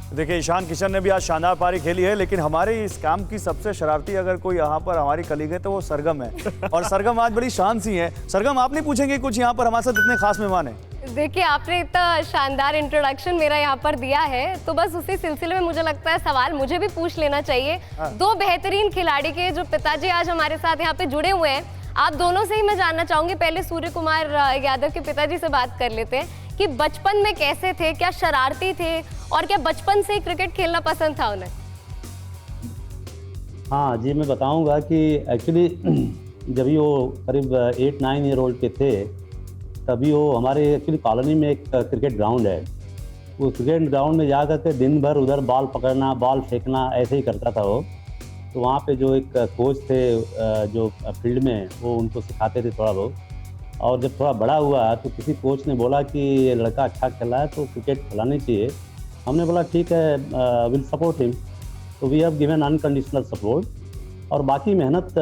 देखिए ईशान किशन ने भी आज शानदार पारी खेली है, लेकिन हमारे इस काम की सबसे शरारती अगर कोई यहाँ पर हमारी कलीग है तो वो सरगम है। और सरगम आज बड़ी शांत सी है। सरगम, आप नहीं पूछेंगे कुछ यहाँ पर हमारे साथ इतने खास मेहमान हैं? देखिए, आपने इतना शानदार इंट्रोडक्शन मेरा यहाँ पर दिया है, तो बस उसी सिलसिले में मुझे लगता है सवाल मुझे भी पूछ लेना चाहिए। दो बेहतरीन खिलाड़ी के जो पिताजी आज हमारे साथ यहाँ पे जुड़े हुए हैं, आप दोनों से ही मैं जानना चाहूंगी। पहले सूर्य कुमार यादव के पिताजी से बात कर लेते हैं कि बचपन में कैसे थे, क्या शरारती थे और क्या बचपन से ही क्रिकेट खेलना पसंद था उन्हें? हाँ जी, मैं बताऊंगा कि एक्चुअली जब वो करीब 8-9 ईयर ओल्ड के थे, तभी वो हमारे एक्चुअली कॉलोनी में एक क्रिकेट ग्राउंड है। वो क्रिकेट ग्राउंड में जा कर के दिन भर उधर बॉल पकड़ना, बॉल फेंकना, ऐसे ही करता था वो। तो वहाँ पे जो एक कोच थे जो फील्ड में, वो उनको सिखाते थे थोड़ा बहुत। और जब थोड़ा बड़ा हुआ तो किसी कोच ने बोला कि ये लड़का अच्छा खेला है तो क्रिकेट खिलानी चाहिए। हमने बोला ठीक है, विल सपोर्ट हिम। तो we have given unconditional support. और बाकी मेहनत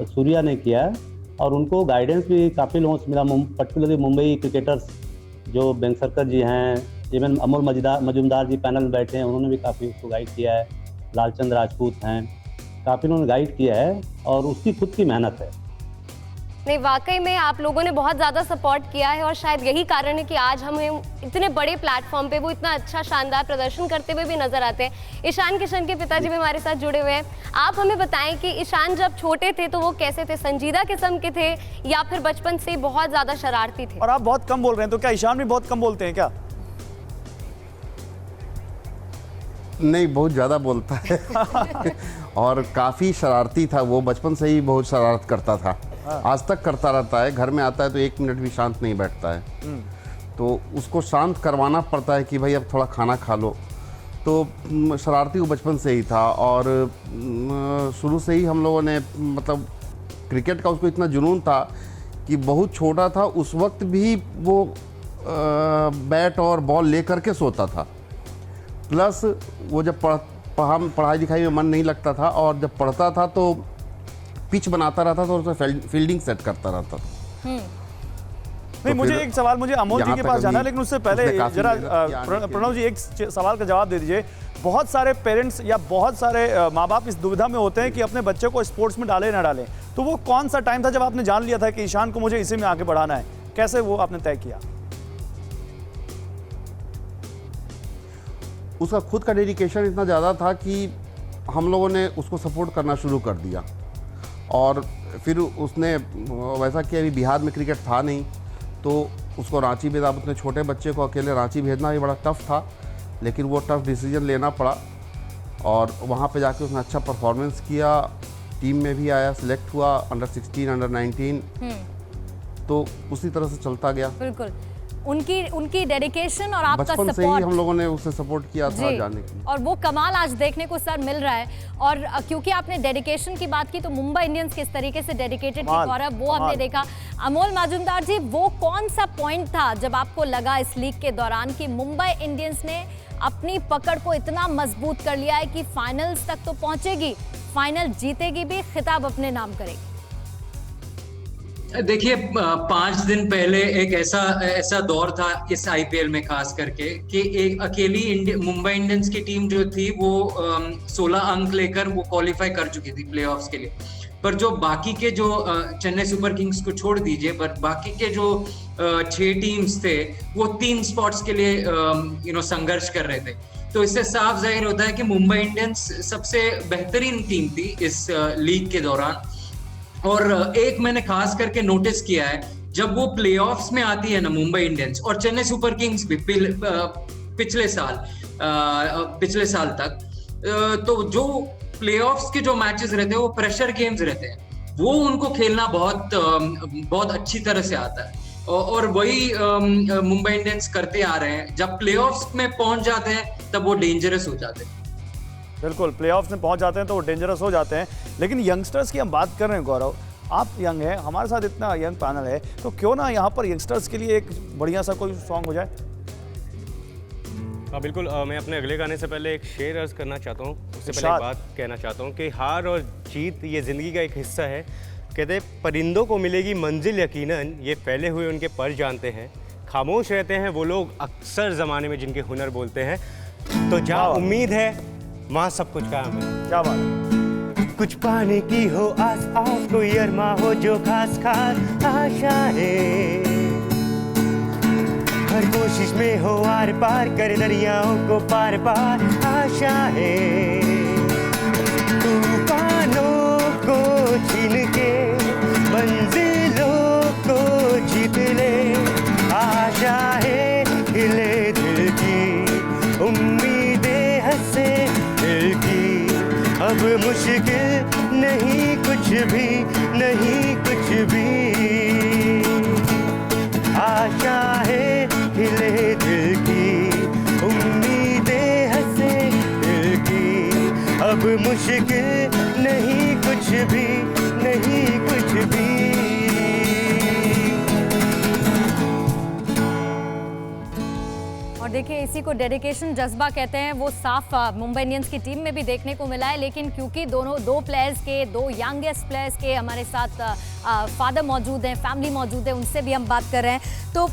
सूर्या ने किया है और उनको गाइडेंस भी काफ़ी लोगों से मिला, पर्टिकुलरली मुंबई क्रिकेटर्स जो बेंगसरकर जी हैं, इवन अमोल मजूमदार जी पैनल में बैठे हैं, उन्होंने भी काफ़ी उसको गाइड किया है। लालचंद राजपूत हैं, काफ़ी उन्होंने गाइड किया है और उसकी खुद की मेहनत है। नहीं, वाकई में आप लोगों ने बहुत ज़्यादा सपोर्ट किया है और शायद यही कारण है कि आज हमें इतने बड़े प्लेटफॉर्म पे वो इतना अच्छा शानदार प्रदर्शन करते हुए भी नजर आते हैं। ईशान किशन के पिताजी भी हमारे साथ जुड़े हुए हैं। आप हमें बताएं कि ईशान जब छोटे थे तो वो कैसे थे, संजीदा किस्म के थे या फिर बचपन से बहुत ज़्यादा शरारती थे? और आप बहुत कम बोल रहे हैं, तो क्या ईशान भी बहुत कम बोलते हैं क्या? नहीं, बहुत ज़्यादा बोलता है और काफ़ी शरारती था वो, बचपन से ही बहुत शरारत करता था। आज तक करता रहता है। घर में आता है तो 1 मिनट भी शांत नहीं बैठता है। तो उसको शांत करवाना पड़ता है कि भाई अब थोड़ा खाना खा लो। तो शरारती वो बचपन से ही था और शुरू से ही हम लोगों ने मतलब क्रिकेट का उसको इतना जुनून था कि बहुत छोटा था उस वक्त भी वो बैट और बॉल लेकर के सोता था। प्लस वो जब पढ़ाई लिखाई में मन नहीं लगता था और जब पढ़ता था तो पिच बनाता रहता था और उसमें फील्डिंग सेट करता रहता था। नहीं, मुझे एक सवाल, मुझे अमोल जी के पास जाना है, लेकिन उससे पहले जरा प्रणव जी एक सवाल का जवाब दे दीजिए। बहुत सारे पेरेंट्स या बहुत सारे माँ बाप इस दुविधा में होते हैं कि अपने बच्चे को स्पोर्ट्स में डालें ना डालें, तो वो कौन सा टाइम था जब आपने जान लिया था कि ईशान को मुझे इसी में आगे बढ़ाना है? कैसे वो आपने तय किया? उसका खुद का डेडिकेशन इतना ज़्यादा था कि हम लोगों ने उसको सपोर्ट करना शुरू कर दिया। और फिर उसने वैसा कि अभी बिहार में क्रिकेट था नहीं, तो उसको रांची भेजा। अपने छोटे बच्चे को अकेले रांची भेजना भी बड़ा टफ था, लेकिन वो टफ डिसीजन लेना पड़ा और वहाँ पे जाके उसने अच्छा परफॉर्मेंस किया। टीम में भी आया, सिलेक्ट हुआ अंडर 16, अंडर 19। तो उसी तरह से चलता गया। बिल्कुल, उनकी डेडिकेशन और आपका बचपन से ही हम लोगों ने उसे सपोर्ट किया था जाने की, और वो कमाल आज देखने को सर मिल रहा है। और क्योंकि आपने डेडिकेशन की बात की तो मुंबई इंडियंस किस तरीके से डेडिकेटेड थी गौरव, वो हमने देखा। अमोल मजूमदार जी, वो कौन सा पॉइंट था जब आपको लगा इस लीग के दौरान कि मुंबई इंडियंस ने अपनी पकड़ को इतना मजबूत कर लिया है कि फाइनल्स तक तो पहुंचेगी, फाइनल जीतेगी भी, खिताब अपने नाम करेगी? देखिए, 5 दिन पहले एक ऐसा दौर था इस आईपीएल में खास करके कि एक अकेली मुंबई इंडियंस की टीम जो थी वो 16 अंक लेकर वो क्वालिफाई कर चुकी थी प्लेऑफ्स के लिए। पर जो बाकी के जो चेन्नई सुपर किंग्स को छोड़ दीजिए, पर बाकी के जो 6 टीम्स थे वो 3 स्पॉट्स के लिए संघर्ष कर रहे थे। तो इससे साफ जाहिर होता है कि मुंबई इंडियंस सबसे बेहतरीन टीम थी इस लीग के दौरान। और एक मैंने खास करके नोटिस किया है, जब वो प्लेऑफ्स में आती है ना मुंबई इंडियंस और चेन्नई सुपर किंग्स भी पिछले साल तक, तो जो प्लेऑफ्स के जो मैचेस रहते हैं वो प्रेशर गेम्स रहते हैं, वो उनको खेलना बहुत अच्छी तरह से आता है। और वही मुंबई इंडियंस करते आ रहे हैं। जब प्लेऑफ्स में पहुंच जाते हैं तब वो डेंजरस हो जाते हैं। बिल्कुल, प्लेऑफ्स में पहुंच जाते हैं तो वो डेंजरस हो जाते हैं। लेकिन यंगस्टर्स की हम बात कर रहे हैं गौरव, आप यंग हैं, हमारे साथ इतना यंग पैनल है, तो क्यों ना यहाँ पर यंगस्टर्स के लिए एक बढ़िया सा कोई सॉन्ग हो जाए? हाँ बिल्कुल, मैं अपने अगले गाने से पहले एक शेर अर्ज करना चाहता हूँ। उससे पहले एक बात कहना चाहता हूँ कि हार और जीत ये ज़िंदगी का एक हिस्सा है। कहते परिंदों को मिलेगी मंजिल यकीनन, ये फैले हुए उनके पर जानते हैं। खामोश रहते हैं वो लोग अक्सर ज़माने में जिनके हुनर बोलते हैं। तो जहाँ उम्मीद है वहाँ सब कुछ काम है। क्या बात है। कुछ पाने की हो आस आस, कोई अरमा हो जो खास खास आशा है, हर कोशिश में हो आर पार कर दरियाओं को पार पार आशा है, तूफानों को छीन के मंजिलों को जीत ले, आशा है हिले दिल की, उम्मीदें हंसे दिल की, अब मुश्किल नहीं कुछ भी, नहीं कुछ भी, आशा है हिले दिल की, उम्मीदें हंसे दिल की, अब मुश्किल नहीं कुछ भी, नहीं कुछ भी। और देखिए इसी को डेडिकेशन जज्बा कहते हैं, वो साफ मुंबई इंडियंस की टीम में भी देखने को मिला है। लेकिन क्योंकि दो प्लेयर्स के, दो यंगेस्ट प्लेयर्स के हमारे साथ फादर मौजूद हैं, फैमिली मौजूद है, उनसे भी हम बात कर रहे हैं। तो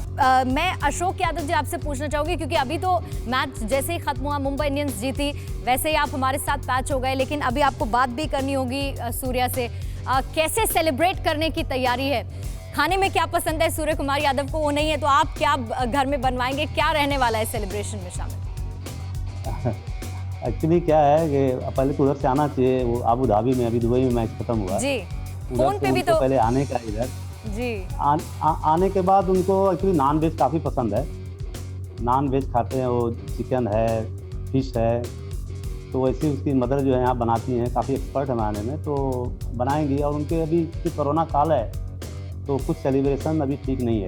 मैं अशोक यादव जी आपसे पूछना चाहूँगी, क्योंकि अभी तो मैच जैसे ही खत्म हुआ, मुंबई इंडियंस जीती, वैसे ही आप हमारे साथ पैच हो गए, लेकिन अभी आपको बात भी करनी होगी सूर्या से। कैसे सेलिब्रेट करने की तैयारी है? खाने में क्या पसंद है सूर्य कुमार यादव को? वो नहीं है तो आप क्या घर में बनवाएंगे? क्या रहने वाला है सेलिब्रेशन में शामिल? एक्चुअली क्या है कि पहले तो उधर से आना चाहिए, वो अबू धाबी में, अभी दुबई में मैच खत्म हुआ जी, फोन पे भी तो पहले आने का इधर जी। आने के बाद उनको एक्चुअली नॉन वेज काफ़ी पसंद है, नॉन वेज खाते हैं, वो चिकन है, फिश है, तो वैसे उसकी मदर जो है यहाँ बनाती हैं, काफ़ी एक्सपर्ट है बनाने में, तो बनाएंगी। और उनके अभी कोरोना काल है तो कुछ सेलिब्रेशन अभी ठीक नहीं है।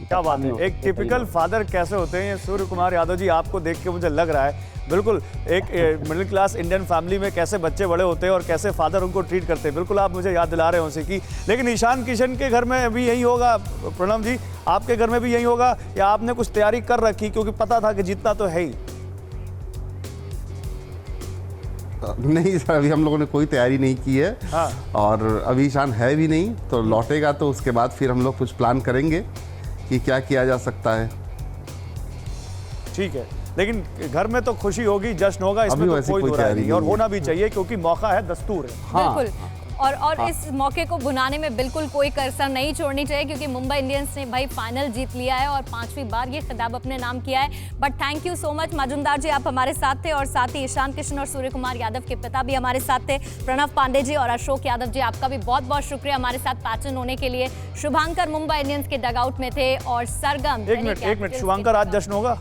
क्या बात है, एक टिपिकल फादर कैसे होते हैं ये सूर्य कुमार यादव जी, आपको देख के मुझे लग रहा है बिल्कुल एक मिडिल क्लास इंडियन फैमिली में कैसे बच्चे बड़े होते हैं और कैसे फादर उनको ट्रीट करते हैं। बिल्कुल आप मुझे याद दिला रहे हो उनसे की। लेकिन ईशान किशन के घर में भी यही होगा प्रणव जी, आपके घर में भी यही होगा या आपने कुछ तैयारी कर रखी क्योंकि पता था कि जीतना तो है ही? नहीं सर, अभी हम लोगों ने कोई तैयारी नहीं की है। हाँ। और अभी ईशान है भी नहीं, तो लौटेगा तो उसके बाद फिर हम लोग कुछ प्लान करेंगे कि क्या किया जा सकता है। ठीक है, लेकिन घर में तो खुशी होगी, जश्न होगा, इसमें तो कोई दो राय नहीं, और होना भी चाहिए क्योंकि मौका है, दस्तूर है। हाँ। बिल्कुल। और इस मौके को भुनाने में बिल्कुल कोई कसर नहीं छोड़नी चाहिए, क्योंकि मुंबई इंडियंस ने भाई फाइनल जीत लिया है और 5वीं बार ये खिताब अपने नाम किया है। But thank you so much Majumdar ji, आप हमारे साथ थे, और साथ ही ईशान किशन और सूर्य कुमार यादव के पिता भी हमारे साथ थे, प्रणव पांडे जी और अशोक यादव जी, आपका भी बहुत बहुत शुक्रिया हमारे साथ पैचन होने के लिए। शुभांकर मुंबई इंडियंस के डगआउट में थे और सरगम एक मिनट शुभांकर, आज जश्न होगा?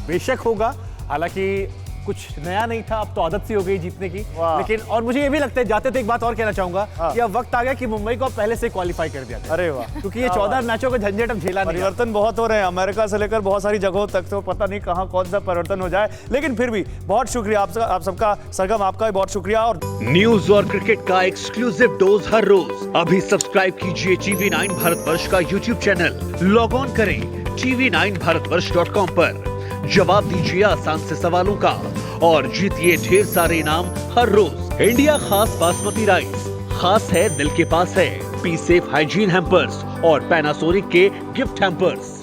बेशक होगा, हालांकि कुछ नया नहीं था, अब तो आदत सी हो गई जीतने की। लेकिन और मुझे ये भी लगता है, जाते थे एक बात और कहना चाहूंगा कि अब वक्त आ गया कि मुंबई को पहले से क्वालिफाई कर दिया। अरे वाह, क्योंकि ये 14 मैचों का झंझट अब झेला नहीं। परिवर्तन बहुत हो रहे हैं अमेरिका से लेकर बहुत सारी जगहों तक, तो पता नहीं कहां कौन सा परिवर्तन हो जाए। लेकिन फिर भी बहुत शुक्रिया आप सबका। सरगम, आपका भी बहुत शुक्रिया। और न्यूज और क्रिकेट का एक्सक्लूसिव डोज हर रोज अभी सब्सक्राइब कीजिए TV9 भारतवर्ष का YouTube चैनल। लॉग ऑन करें tv9bharatvarsh.com पर, जवाब दीजिए आसान से सवालों का और जीतिए ढेर सारे इनाम हर रोज। इंडिया खास बासमती राइस, खास है दिल के पास है। पी सेफ हाइजीन हैम्पर्स और पैनासोनिक के गिफ्ट हैम्पर्स।